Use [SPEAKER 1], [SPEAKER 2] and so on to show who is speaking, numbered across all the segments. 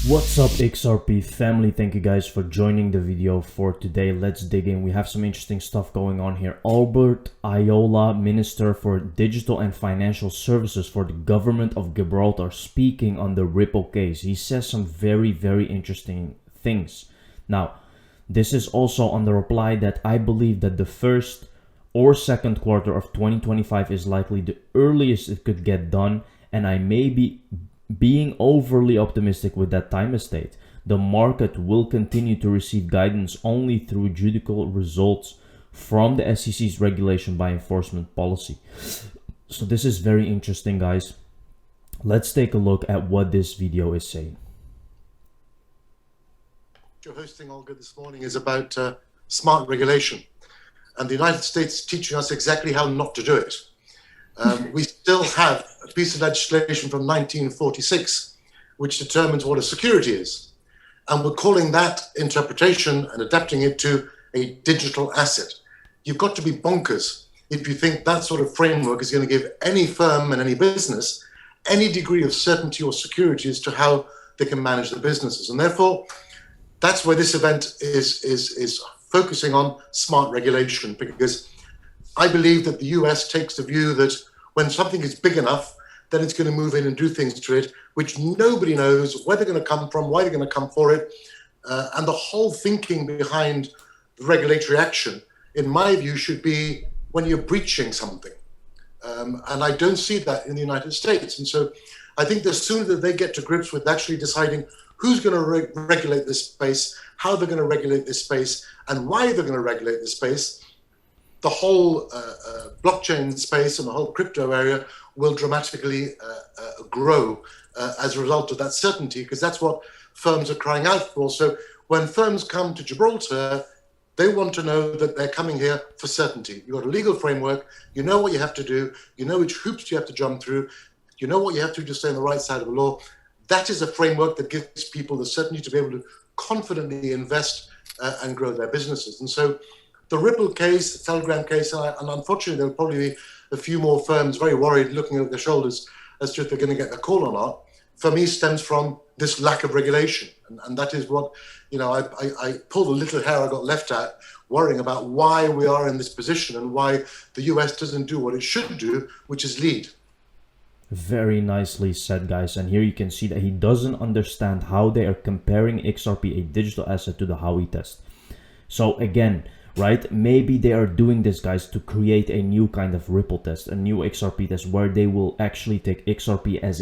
[SPEAKER 1] What's up, XRP family? Thank you guys for joining the video for today. Let's dig in. We have some interesting stuff going on here. Albert Ayola, Minister for Digital and Financial Services for the government of Gibraltar, speaking on the Ripple case. He says some very interesting things. Now, this is also on the reply that I believe that the first or second quarter of 2025 is likely the earliest it could get done, and I may be being overly optimistic with that time estate. The market will continue to receive guidance only through judicial results from the SEC's regulation by enforcement policy. So this is very interesting, guys. Let's take a look at what this video is saying.
[SPEAKER 2] You're hosting, Olga, this morning is about smart regulation, and the United States is teaching us exactly how not to do it. We still have a piece of legislation from 1946 which determines what a security is, and we're calling that interpretation and adapting it to a digital asset. You've got to be bonkers if you think that sort of framework is going to give any firm and any business any degree of certainty or security as to how they can manage their businesses. And therefore, that's where this event is focusing on smart regulation, because I believe that the US takes the view that when something is big enough, then it's going to move in and do things to it, which nobody knows where they're going to come from, why they're going to come for it. And the whole thinking behind regulatory action, in my view, should be when you're breaching something. And I don't see that in the United States. And so I think the sooner that they get to grips with actually deciding who's going to regulate this space, how they're going to regulate this space, and why they're going to regulate this space, the whole blockchain space and the whole crypto area will dramatically grow as a result of that certainty, because that's what firms are crying out for. So when firms come to Gibraltar, they want to know that they're coming here for certainty. You've got a legal framework, you know what you have to do, you know which hoops you have to jump through, you know what you have to do to stay on the right side of the law. That is a framework that gives people the certainty to be able to confidently invest and grow their businesses. And so the Ripple case, the Telegram case, and unfortunately there'll probably be a few more firms very worried, looking at their shoulders as to if they're going to get a call or not, for me stems from this lack of regulation. And that is what, I pulled a little hair I got left at, worrying about why we are in this position and why the US doesn't do what it should do, which is lead.
[SPEAKER 1] Very nicely said, guys. And here you can see that he doesn't understand how they are comparing XRP, a digital asset, to the Howey test. So again, right, maybe they are doing this, guys, to create a new kind of Ripple test, a new XRP test, where they will actually take XRP as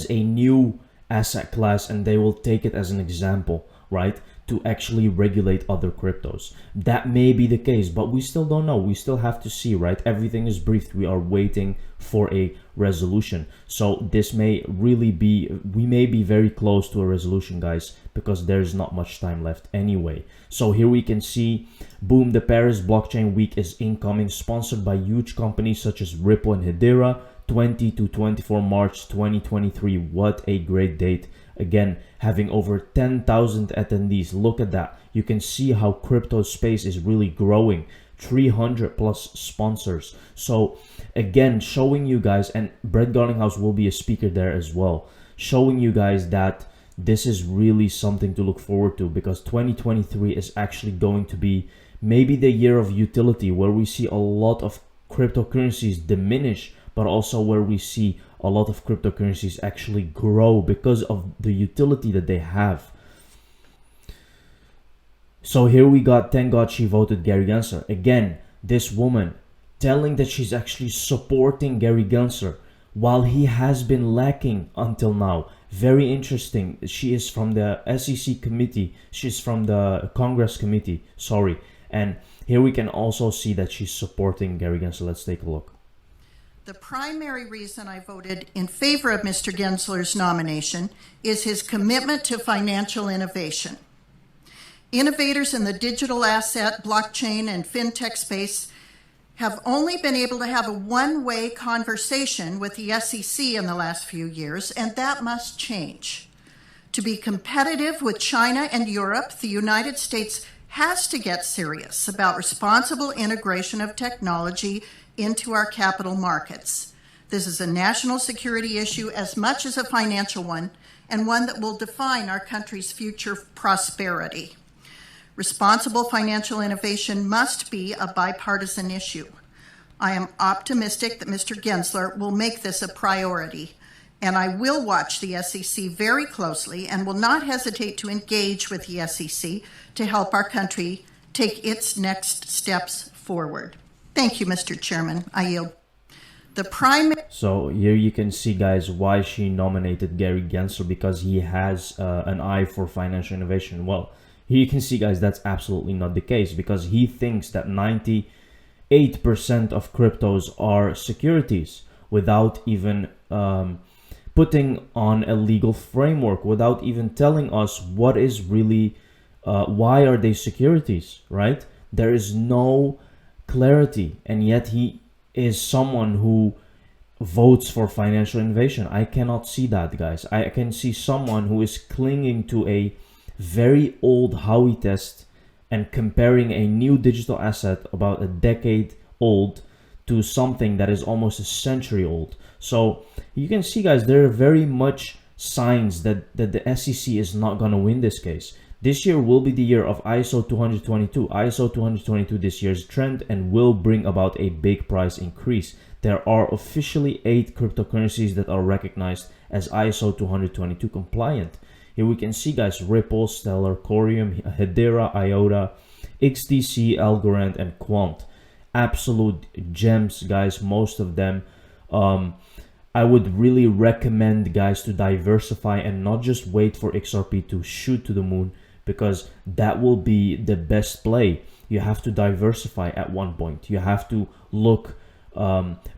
[SPEAKER 1] a new asset class, and they will take it as an example, right, to actually regulate other cryptos. That may be the case, but we still don't know. We still have to see, right? Everything is briefed. We are waiting for a resolution. So this may really be, we may be very close to a resolution, guys, because there's not much time left anyway. So here we can see, boom, the Paris Blockchain Week is incoming, sponsored by huge companies such as Ripple and Hedera, 20 to 24 March 2023. What a great date. Again, having over 10,000 attendees. Look at that. You can see how crypto space is really growing. 300 plus sponsors. So again, showing you guys, and Brett Garlinghouse will be a speaker there as well, showing you guys that this is really something to look forward to, because 2023 is actually going to be maybe the year of utility, where we see a lot of cryptocurrencies diminish, but also where we see a lot of cryptocurrencies actually grow because of the utility that they have. So here we got, thank God she voted Gary Gensler. Again, this woman telling that she's actually supporting Gary Gensler while he has been lacking until now. Very interesting. She is from the SEC committee. She's from the Congress committee, sorry. And here we can also see that she's supporting Gary Gensler. Let's take a look.
[SPEAKER 3] The primary reason I voted in favor of Mr. Gensler's nomination is his commitment to financial innovation. Innovators in the digital asset, blockchain, and fintech space have only been able to have a one-way conversation with the SEC in the last few years, and that must change. To be competitive with China and Europe, the United States has to get serious about responsible integration of technology into our capital markets. This is a national security issue as much as a financial one, and one that will define our country's future prosperity. Responsible financial innovation must be a bipartisan issue. I am optimistic that Mr. Gensler will make this a priority, and I will watch the SEC very closely and will not hesitate to engage with the SEC to help our country take its next steps forward. Thank you, Mr. Chairman. I yield. The primary.
[SPEAKER 1] So here you can see, guys, why she nominated Gary Gensler, because he has an eye for financial innovation. Well, here you can see, guys, that's absolutely not the case, because he thinks that 98% of cryptos are securities without even putting on a legal framework, without even telling us what is really, why are they securities, right? There is no clarity, and yet he is someone who votes for financial innovation. I cannot see that, guys. I can see someone who is clinging to a very old Howey test and comparing a new digital asset about a decade old to something that is almost a century old. So you can see, guys, there are very much signs that the SEC is not going to win this case. This year will be the year of ISO 222. ISO 222 this year's trend and will bring about a big price increase. There are officially 8 cryptocurrencies that are recognized as ISO 222 compliant. Here we can see, guys, Ripple, Stellar, Corium, Hedera, IOTA, XDC, Algorand, and Quant. Absolute gems, guys, most of them. I would really recommend, guys, to diversify and not just wait for XRP to shoot to the moon, because that will be the best play. You have to diversify at one point. You have to look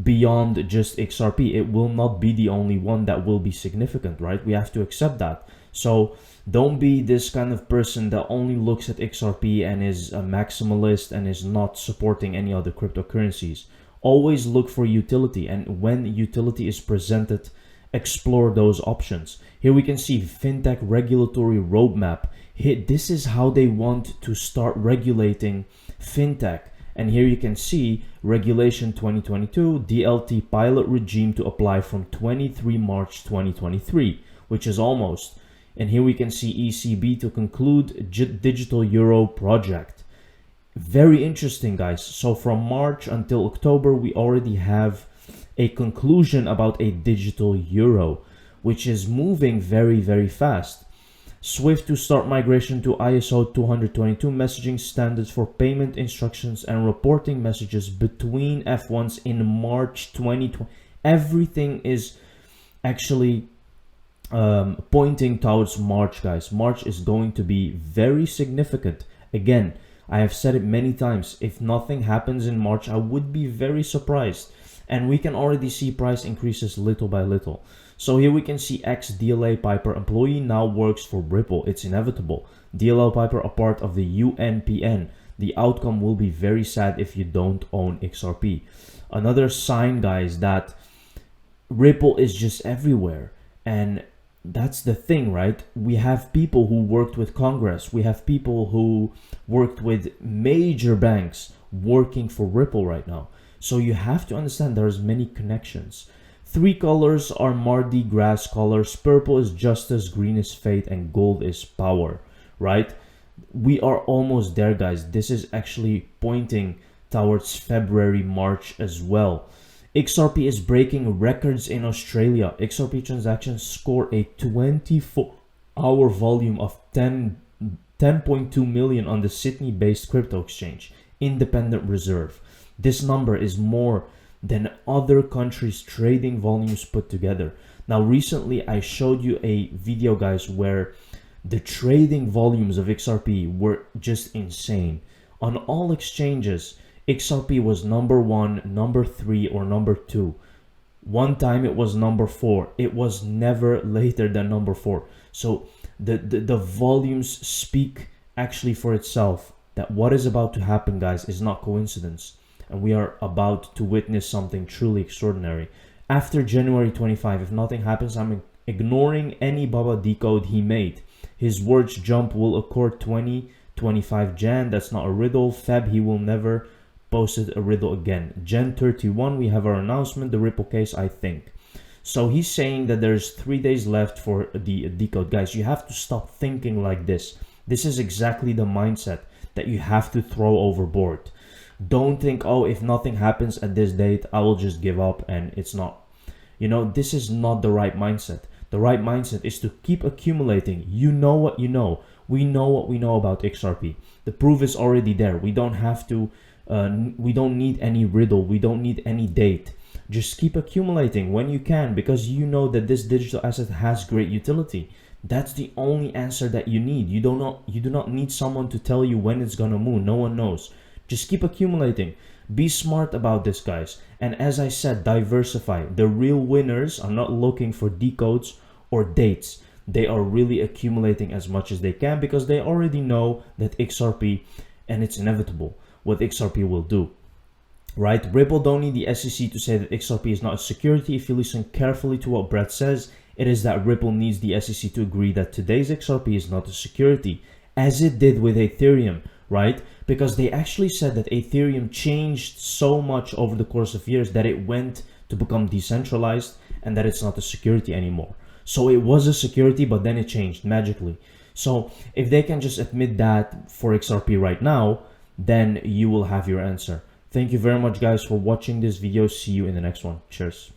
[SPEAKER 1] beyond just XRP. It will not be the only one that will be significant, right? We have to accept that. So don't be this kind of person that only looks at XRP and is a maximalist and is not supporting any other cryptocurrencies. Always look for utility, and when utility is presented, explore those options. Here we can see fintech regulatory roadmap. This is how they want to start regulating fintech. And here you can see regulation 2022 DLT pilot regime to apply from 23 March 2023, which is almost. And here we can see ECB to conclude digital euro project. Very interesting, guys. So from March until October, we already have a conclusion about a digital euro, which is moving very, very fast. Swift to start migration to ISO 222 messaging standards for payment instructions and reporting messages between F1s in March 2020. Everything is actually pointing towards March, guys. March is going to be very significant. Again, I have said it many times. If nothing happens in March, I would be very surprised. And we can already see price increases little by little. So here we can see ex-DLA Piper employee now works for Ripple. It's inevitable. DLA Piper a part of the UNPN. The outcome will be very sad if you don't own XRP. Another sign, guys, that Ripple is just everywhere. And that's the thing, right? We have people who worked with Congress. We have people who worked with major banks working for Ripple right now. So you have to understand there's many connections. 3 colors are Mardi Gras colors. Purple is justice, green is fate, and gold is power, right? We are almost there, guys. This is actually pointing towards February, March as well. XRP is breaking records in Australia. XRP transactions score a 24-hour volume of 10.2 million on the Sydney-based crypto exchange, Independent Reserve. This number is more than other countries' trading volumes put together. Now, recently I showed you a video, guys, where the trading volumes of XRP were just insane. On all exchanges, XRP was number 1, number 3, or number 2. One time it was number 4. It was never later than number 4. So the volumes speak actually for itself, that what is about to happen, guys, is not coincidence. And we are about to witness something truly extraordinary. After January 25, if nothing happens, I'm ignoring any Baba decode he made. His words jump will occur 25 Jan. That's not a riddle. Feb, he will never posted a riddle again. Gen31, we have our announcement, the Ripple case, I think. So he's saying that there's 3 days left for the decode. Guys, you have to stop thinking like this. This is exactly the mindset that you have to throw overboard. Don't think, oh, if nothing happens at this date, I will just give up, and it's not. You know, this is not the right mindset. The right mindset is to keep accumulating. You know what you know. We know what we know about XRP. The proof is already there. We don't have to, we don't need any riddle. We don't need any date. Just keep accumulating when you can, because you know that this digital asset has great utility. That's the only answer that you need. You do not need someone to tell you when it's gonna move. No one knows. Just keep accumulating. Be smart about this, guys. And as I said, diversify. The real winners are not looking for decodes or dates. They are really accumulating as much as they can, because they already know that XRP, and it's inevitable what XRP will do. Right? Ripple don't need the SEC to say that XRP is not a security. If you listen carefully to what Brett says, it is that Ripple needs the SEC to agree that today's XRP is not a security, as it did with Ethereum, right? Because they actually said that Ethereum changed so much over the course of years that it went to become decentralized and that it's not a security anymore. So it was a security, but then it changed magically. So if they can just admit that for XRP right now, then you will have your answer. Thank you very much, guys, for watching this video. See you in the next one. Cheers.